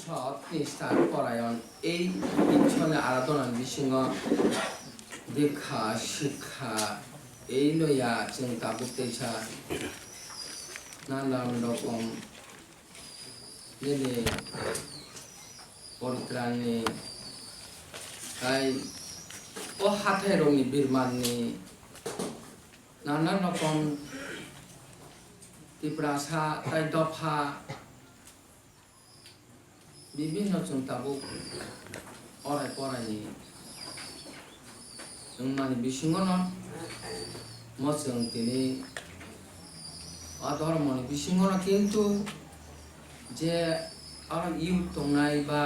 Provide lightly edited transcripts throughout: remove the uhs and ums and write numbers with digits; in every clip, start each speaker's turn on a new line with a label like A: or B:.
A: সৎ নিষ্ঠার পরায়ণ এই ইচ্ছনে আরাধনা বিসিংহ দীক্ষা শিক্ষা এই লইয়া जों दाबुकदैसा नानान रकम दिनै परित्राणनि তাই ও হাতে রঙি বিরমাননি নানান রকম টিপ্রাসা তাই দফা বিভিন্ন जों दाबुक অরাই পরায়নি जों माने बिसिङावनो जों दिनै धर्मनि बिसिङावनो किन्तु जे इउथ दंनाय बा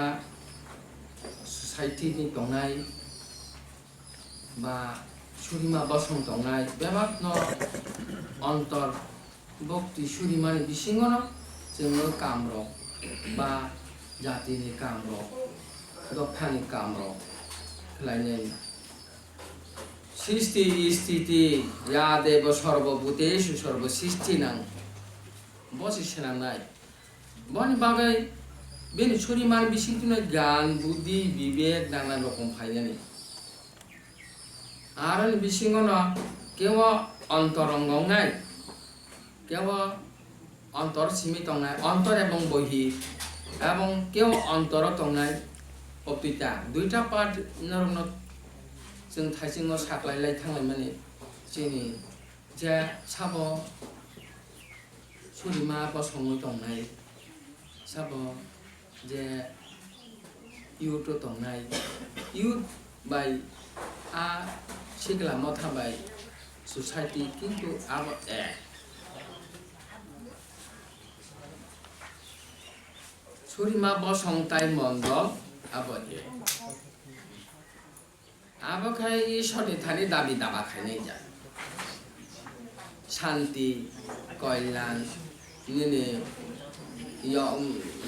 A: ससाइटिनि दंनाय बा सुरिमा बसं दंनाय बेबादनो अन्तर भक्ति सुरिमानि बिसिङावनो जोङो कामरक बा जातिनि कामरक दफानि कामरक खालायनाय सृष्टि स्थिति या देव सर्वभूतेषु सर्वसृष्टिनां बसिसनांनाय बनि बागै बेनि सुरिमान बिसिंखौनो ज्ञान बुद्धि विवेक नाना रकम फायनानै आरो बिसिङावनो केवल अन्तरंगनाय केवल अन्तर सिमि दंनाय अन्तर एवं बहि एवं केवल अन्तर दंनाय अपिता दुइटा पार्ट नरनो जों थाइसिङाव साख्लायलाय थांलाय माने जोंनि जे साब सुरिमा बसङै दंनाय साब जे इउथ दंनाय इउथ बाय आ सिगला मथाबाय ससाइटि किन्तु आब ए सुरिमा बसं ताइ मन्दल आब ए अब खाय ईश्वरनि थानि दाबि दाबा खायनाय जा शान्ति कल्याण निने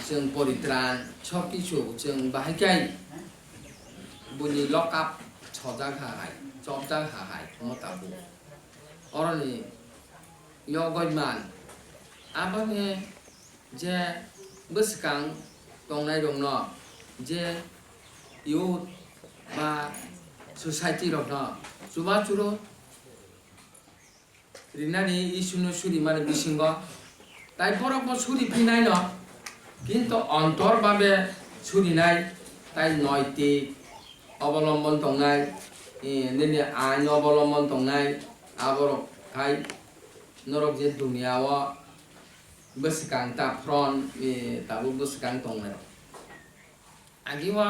A: जों परित्राण सब किछु जों बाहायखाय बुनि लकआप छजाखाहाय जबजाखाहाय मताबु अरनि यगयमान आबने जे बोसकां दंनाय दंनो जे इउथ बा society rokno chuba churo rinani isuno suri mane bisingo tai borok suri pinai no kintu ontor babe suri nai tai noitik অবলম্বন দंनाय nini ain অবলম্বন দंनाय aborok kai norok je duniyawo boskang ta front tabu boskang dंनाय agiwa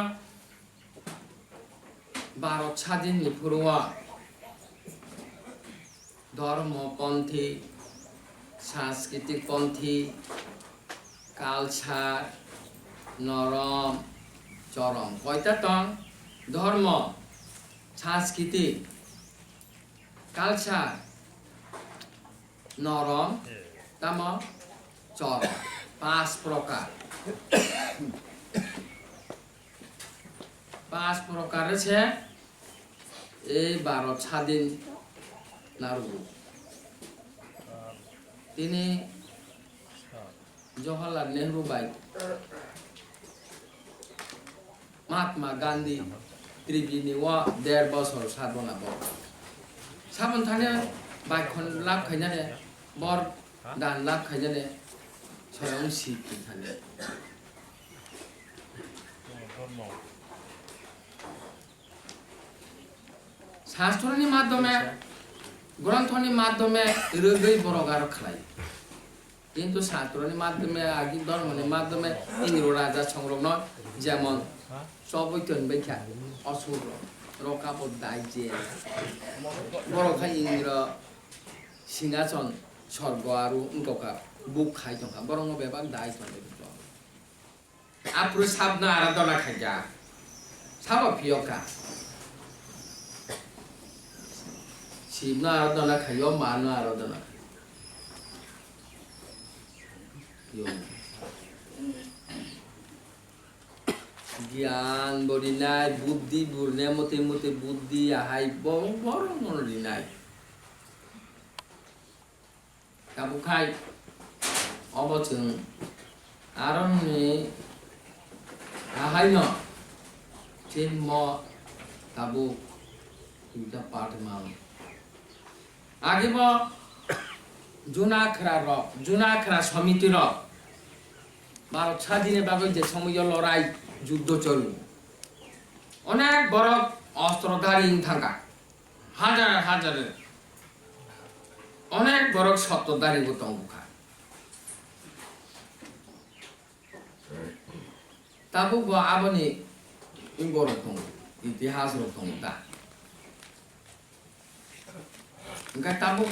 A: Bharat स्वाधीननि पुरुवा धर्मपन्थी सांस्कृतिक पंथी culture नरम चरम कयटा दं धर्म सांस्कृतिक culture नरम तम चरम 5 प्रकार 5 प्रकार আছে এই ভারত স্বাধীন নারু তিনি জওহরলাল নেহরু বাই महात्मा गांधी त्रिबिनि वा 1.5 বছর সাধনা বর সাবন থানে বাইখন লাভ খাইনানে बर दान लाभ खाइनाने स्वयं सिद्धि थाने शास्त्रनि माध्यमे ग्रंथनि माध्यमे रोगै बरगार खालाय किन्तु शास्त्रनि माध्यमे आगि धर्मनि माध्यमे इंग्र राजा संरक्षण जेमन सबैतन बैखा असुर रकापद दाइजे बरखा इंग्र सिंहासन स्वर्ग आरु उनका बुक खाइ दंखा बरंग बेबा दाइ थाने आपुर साबना आराधना खाइजा साब पियका शिवना आराधना खाइयो मानो आराधना ज्ञान बरिनाय बुद्धि बुरने मते मते बुद्धि आहाय बर मनरिनाय काबुखाय अबजों आरमनि ahai no trên mo tabu kita part mang age bo জুনা খরা সমিতির ভারত স্বাধীনের বাবদ যে সময় লড়াই যুদ্ধ চলু অনেক বড় অস্ত্রধারী থাকা হাজার হাজার অনেক বড় সত্যধারী তঙ্গুখা তাবু আবনি বড় তঙ্গ ইতিহাস তঙ্গ তা enggak tabuk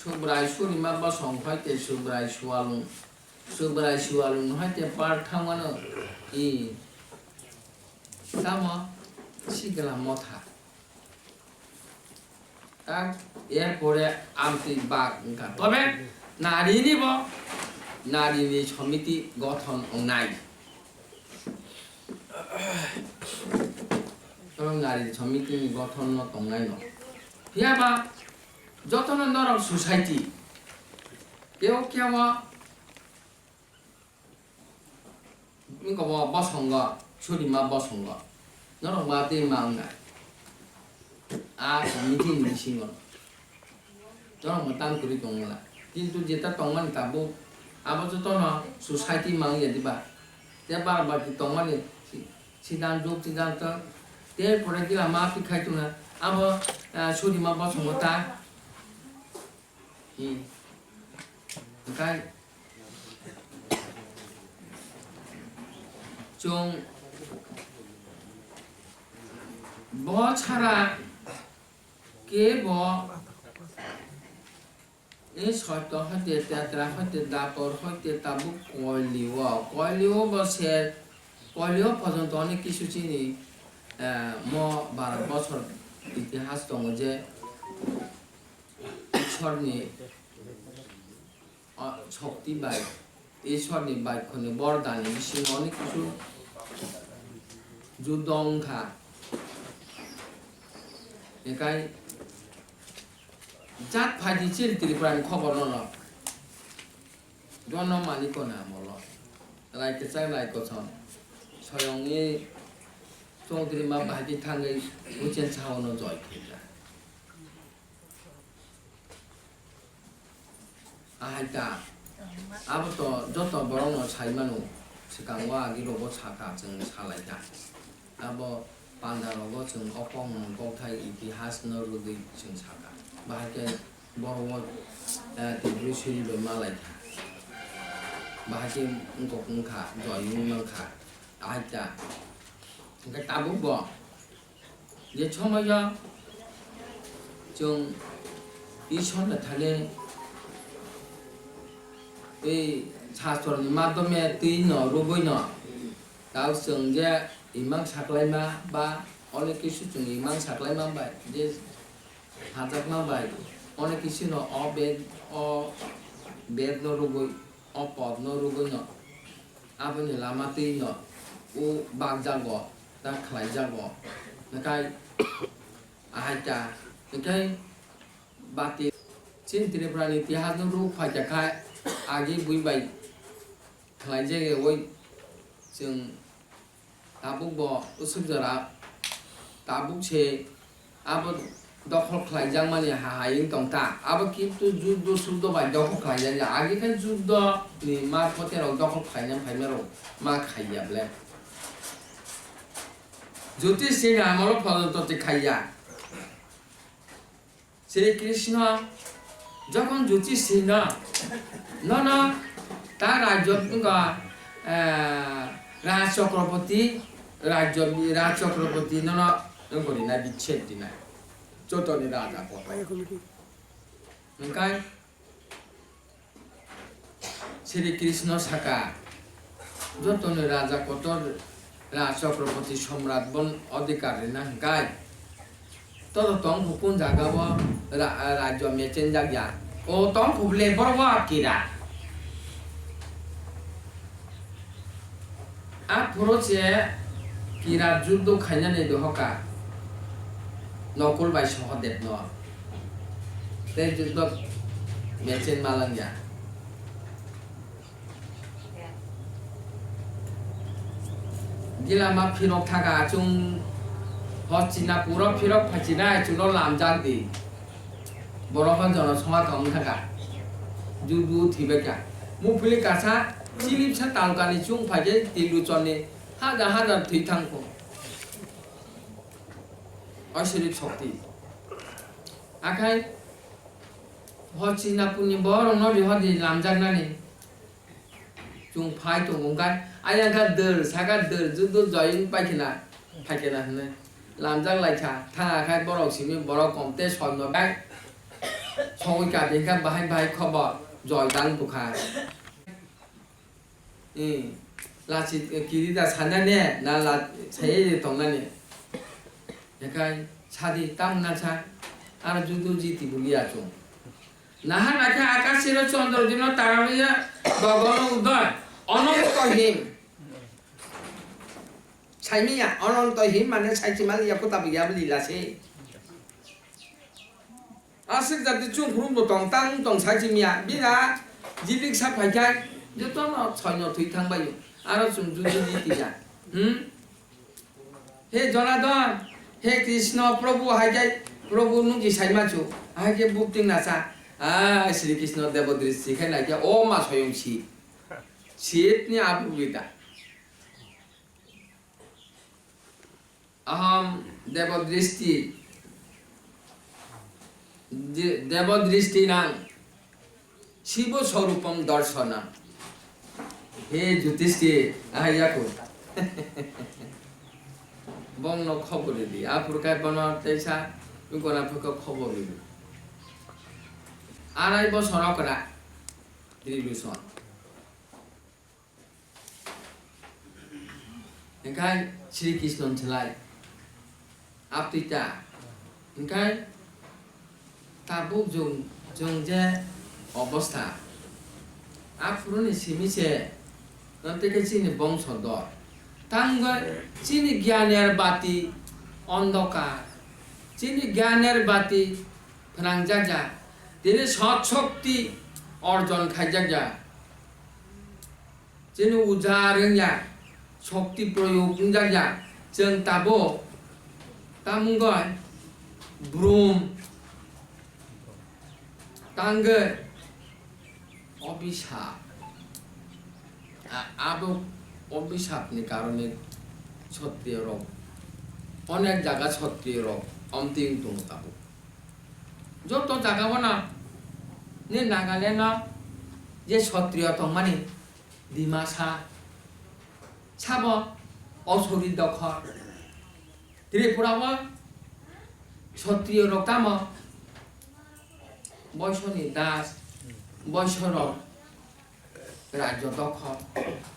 A: subrai suri mabba song hoite subrai sualung hoite par thangano I tama sigala motha tak এরপরে আমতি বাগ তবে নারী সমিতি গঠন নাই তবে নারী সমিতি গঠন তংনাই ন হিয়াবা যতন নরম সোসাইটি কেউ কেউ বসঙ্গ সুরিমা বসঙ্গ নরম বাতে মাংনাই আর মিটিং মিশিং নরম তান করি দংলা কিন্তু যেটা তংমান তাবো আবার যতন সোসাইটি মাংয়ে দিবা তে বারবার তংমানে সিদ্ধান্ত এরপরে দিলা মা কি খাইতো না আবার সুরিমা বসঙ্গ তা cái 좀 뭐 차라 কেবল এই শর্ত হতে তেতরা হতে দাপর হতে তাবু কয়লিও বসে কয়লিও পর্যন্ত অনেক কিছু চিনি 12 বছর ইতিহাস দङ যে ঈশ্বরনি শক্তি বাই ঈশ্বরনি বাইখনে বরদানি বিশেষ অনেক কিছু যুদ্ধ অংখা একাই জাত ফাইদি চিল ত্রিপুরান খবর নল জন মালিক না মল রাইকে চাই রাইক ছন স্বয়ংয়ে চৌধুরী মা ভাইদি থাঙ্গै উচেন ছাওনো জয় খেলা আহাইতা আবতো যত বরং সাইমানো सिगांवा गिरोबो साका जों सालायदा आबो पान्दारावबो जों अखं गौथाय इतिहास नरुगै जों साका बाहाके बर'आ दिब्रु सिरिबो मालायथा बाहाके गखंखा जयमुंखा आइता ओंखाय ताबुबो जे समाया जों इसोरनो थाले এই শাস্ত্রनि মাধ্যমে তিন রুবই ন তাও जों যে ইমাং সাকলাইমা বা অনেক কিছু जों ইমাং সাকলাইমা বাই যে হাজাকমা বাই অনেক কিছু ন বেদ ন রুবই পদ ন রুবই ন আবনি লামা তিন ন ও বাগ যাব তা খাই যাব নাকাই আহাইতা নাকাই বাতি চিন্তিরে প্রাণী ইতিহাস ন রূপ ফাইতাখাय आगे बुइबाय थांनाय जायगायाव जों दाबुक उसुबजरा दाबुक से आबो दखल खालायजां माने हाहायिं दंता आबो किन्तु जुद्ध सुद्ध बाय दखल खालायजां आगे खाय जुद्ध नि मा पतेराव दखल खालायनां फाइमाराव मा खाययाब्ले ज्योतिष सिंह आमल फलतते खायया श्री कृष्ण যখন জ্যোতিষ সিংহ ন তার রাজ চক্রবর্তী রাজ চক্রবর্তী করি না বিচ্ছেদ দিনা চতনি রাজা কথায় শ্রীকৃষ্ণ শাখা যতনি রাজা কত রাজ চক্রবর্তী সম্রাট বন অধিকারী না গায় todo tong hukun jaga bo rajo mechen jagya o tong huble borwa kira a poroche kira juddo khanya ne do hoka nokul bai sohodet no te juddo mechen malangya gila ma phirok thaga chung hostina puro phirok phachina chulo lamjak di borokon jono songa kaum thaga judu thibeka mu phili kasa chilip sa talkani chung phaje tilu chone haja thithang ko ashrik shakti akai hostina puni borong no bi hodi lamjak nani chung phai to ngkai ayang ka der saga der judu join paikina phakena hne lamjak laitha thanga khai borok simi borok komte sonno bai soi ka denka bahai khobor joy dang bukha lachi kirida sanane na la saye tongnane yakai chadi tamna cha ar judu ji tibulia chung nahan akha akashiro chandra dino taramiya gogolo udoy অনন্ত হিম ছাইমিয়া অনন্ত হিম মানে ছাইচিমাল ইয়াকো তাবিয়া লীলাছে আসিক জাতি চুং ফুরুম দং তাং দং ছাইচিমিয়া বিনা জিলিক সাফাইখাই যতন ছয়ন থুই থাংবাই আর চুং জুজু জিতিয়া হে জনার্দন হে কৃষ্ণ প্রভু হাইগাই প্রভু নুকি সাইমাচু হাইকে বুকটিং নাচা শ্রীকৃষ্ণ দেবদৃষ্টি খাই নাকি ও মা স্বয়ংসী Sietni abu kita. Aham Devadristi nang Shiva Swarupam Darshana. Hey Jutisti Ayaku. Bong no khobori di. Apurkai bana tesa ukona phuka khobori. Arai bo sonakara. Diluson. Engkai Sri Krishna celai aptita engkai tabuk jung je অবস্থা apuruni simise nanti ke sini bongso dor tangga sini জ্ঞানের বাতি অন্ধকার sini জ্ঞানের বাতি penang jaja dini সৎ শক্তি অর্জন খাই jaja sini ujarnya শক্তি প্রয়োগ জায়গা जों दाबो तामुंगय ब्रुम तांगे অভিশাপ আবো অভিশাপनि কারণে ছত্রিয় রোগ অনেক জায়গা ছত্রিয় রোগ অন্তিম দং তাবো যত জায়গাবো না নে নাগাল্যান্ড যে ছত্রিয় দंमानि Dimasa Sabo osuri dokha Tripurawa Kshatriya Rokama Boishoni Das Boishoro Raja Dokha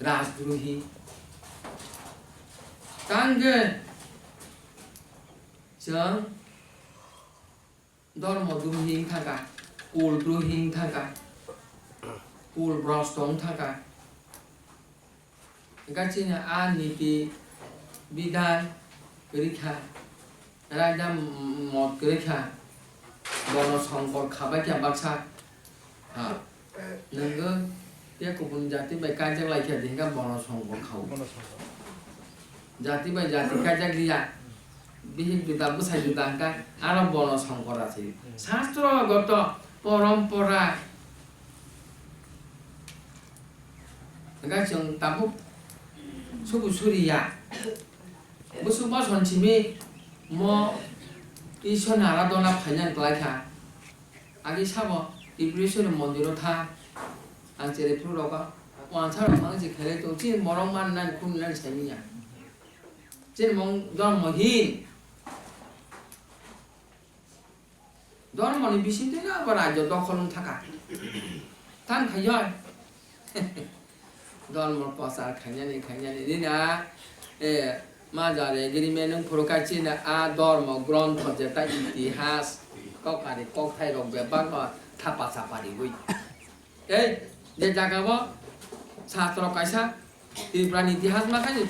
A: Rajgruhi Tange Jang Dharma Druhing Thaka Kul Druhing Thaka Kul Brostong Thaka Gachina aniti bidan kerikha raja mot kerikha bono songkor khabakya baksa nenggo dia kubun jati bai kajak laikya dingka bono songkor khau jati bai jati kajak dia bihin juta busai jutangka aro bono songkor ase shastro goto parampara gachung tabuk suku Surya, musuh bosan cimi, mo iso naradona panjang kelaka, agi sabo iblisnya mondiru tha, angcere puroga, wancar mangsi khele tu cin morong manan kunan seminya, cin mong don mohin, don moni bisin tu na berajo dokolung thaka, tan khayoy. Don mau pasar kanya ni ni na majare giri menung prokaci na a dor mau ground project itihas kau kari kau thai rong bebang ko thapa sapari hui dia jaga bo sastro kaisa di pran itihas makanya